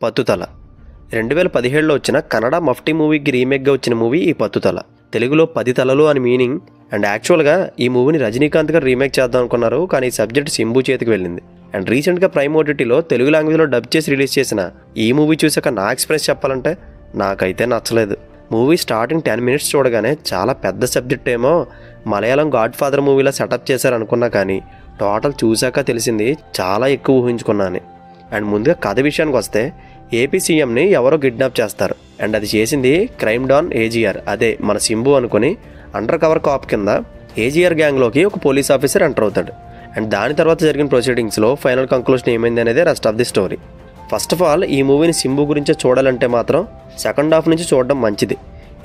పత్తుతల 2017లో వచ్చిన కన్నడ మఫ్టీ మూవీకి రీమేక్గా వచ్చిన మూవీ ఈ పత్తుతల. తెలుగులో 10 తలలు అని మీనింగ్. అండ్ యాక్చువల్గా ఈ మూవీని రజనీకాంత్ గారు రీమేక్ చేద్దాం అనుకున్నారు, కానీ ఈ సబ్జెక్ట్ సింబు చేతికి వెళ్ళింది. అండ్ రీసెంట్గా ప్రైమ్ ఓటీటీలో తెలుగు లాంగ్వేజ్లో డబ్ చేసి రిలీజ్ చేసిన ఈ మూవీ చూసాక నా ఎక్స్పీరియన్స్ చెప్పాలంటే నాకైతే నచ్చలేదు. మూవీ స్టార్టింగ్ 10 మినిట్స్ చూడగానే చాలా పెద్ద సబ్జెక్ట్ ఏమో మలయాళం గాడ్ ఫాదర్ మూవీలో సెటప్ చేశారనుకున్నా, కానీ టోటల్ చూశాక తెలిసింది చాలా ఎక్కువ ఊహించుకున్నాను. అండ్ ముందుగా కథ విషయానికి వస్తే ఏపీ సీఎంని ఎవరో కిడ్నాప్ చేస్తారు. అండ్ అది చేసింది క్రైమ్ డాన్ ఏజీఆర్, అదే మన సింబు అనుకుని అండర్ కవర్ కాప్ కింద ఏజీఆర్ గ్యాంగ్లోకి ఒక పోలీస్ ఆఫీసర్ ఎంటర్ అవుతాడు. అండ్ దాని తర్వాత జరిగిన ప్రొసీడింగ్స్లో ఫైనల్ కంక్లూషన్ ఏమైంది అనేది rest of the story. First of all ఈ మూవీని సింబు గురించే చూడాలంటే మాత్రం సెకండ్ హాఫ్ నుంచి చూడడం మంచిది.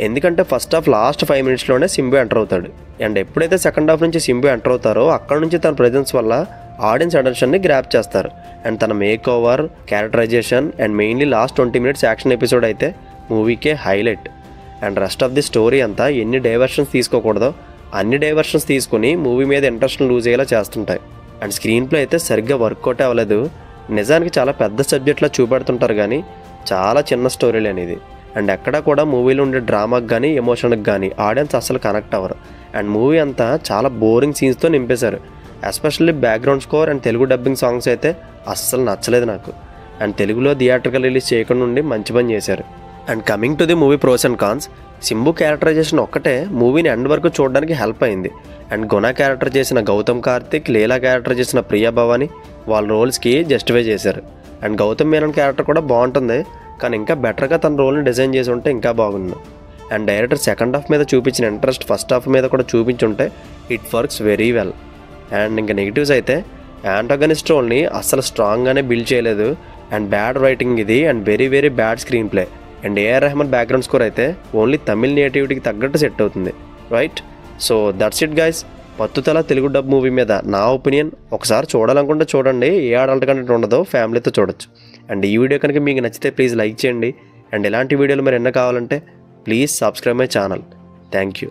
ఎందుకంటే ఫస్ట్ హాఫ్ లాస్ట్ 5 మినిట్స్లోనే సింబు ఎంటర్ అవుతాడు. అండ్ ఎప్పుడైతే సెకండ్ హాఫ్ నుంచి సింబు ఎంటర్ అవుతారో అక్కడ నుంచి తన ప్రెజెన్స్ వల్ల ఆడియన్స్ అటెన్షన్ని గ్రాప్ చేస్తారు. అండ్ తన makeover, characterisation and mainly last 20 minutes action episode అయితే మూవీకే highlight. And rest of the story అంతా ఎన్ని డైవర్షన్స్ తీసుకోకూడదో అన్ని డైవర్షన్స్ తీసుకుని మూవీ మీద ఇంట్రెస్ట్ లూజ్ అయ్యేలా చేస్తుంటాయి. అండ్ స్క్రీన్ ప్లే అయితే సరిగ్గా వర్కౌట్ అవ్వలేదు. నిజానికి చాలా పెద్ద సబ్జెక్ట్లా చూపెడుతుంటారు, కానీ చాలా చిన్న స్టోరీలు అనేది. అండ్ ఎక్కడా కూడా మూవీలో ఉండే డ్రామాకి కానీ ఎమోషన్కి కానీ ఆడియన్స్ అస్సలు కనెక్ట్ అవ్వరు. అండ్ మూవీ అంతా చాలా బోరింగ్ సీన్స్తో నింపేశారు. Especially background score and Telugu dubbing songs అయితే అస్సలు నచ్చలేదు నాకు. అండ్ తెలుగులో థియేట్రికల్ రిలీజ్ చేయకుండా ఉండి మంచి పని చేశారు. And coming to the movie pros and cons, Simbu characterization ఒక్కటే మూవీని ఎండ్ వరకు చూడడానికి హెల్ప్ అయింది. అండ్ గుణ క్యారెక్టర్ చేసిన గౌతమ్ కార్తిక్, లీలా క్యారెక్టర్ చేసిన ప్రియా భవాని వాళ్ళ రోల్స్కి జస్టిఫై చేశారు. అండ్ గౌతమ్ మేనన్ క్యారెక్టర్ కూడా బాగుంటుంది, కానీ ఇంకా బెటర్గా తన రోల్ని డిజైన్ చేసి ఉంటే ఇంకా బాగుంది. అండ్ డైరెక్టర్ సెకండ్ హాఫ్ మీద చూపించిన ఇంట్రెస్ట్ ఫస్ట్ హాఫ్ మీద కూడా చూపించుంటే it works very well. And ఇంకా నెగిటివ్స్ అయితే యాంటాగనిస్ట్ రోల్ని అస్సలు స్ట్రాంగ్గానే బిల్డ్ చేయలేదు. అండ్ బ్యాడ్ రైటింగ్ ఇది, and very very bad screenplay. And AR Rahman background score అయితే ఓన్లీ తమిళ్ నేటివిటీకి తగ్గట్టు సెట్ అవుతుంది, right? So that's it guys. Pathu Thala Telugu dub movie మీద నా ఒపీనియన్. ఒకసారి చూడాలనుకుంటే చూడండి, ఏ అడల్ట్ కంటెంట్ ఉండదో ఫ్యామిలీతో చూడొచ్చు. అండ్ ఈ వీడియో కనుక మీకు నచ్చితే ప్లీజ్ లైక్ చేయండి. అండ్ ఇలాంటి వీడియోలు మరి ఎన్నో కావాలంటే please subscribe my channel. Thank you.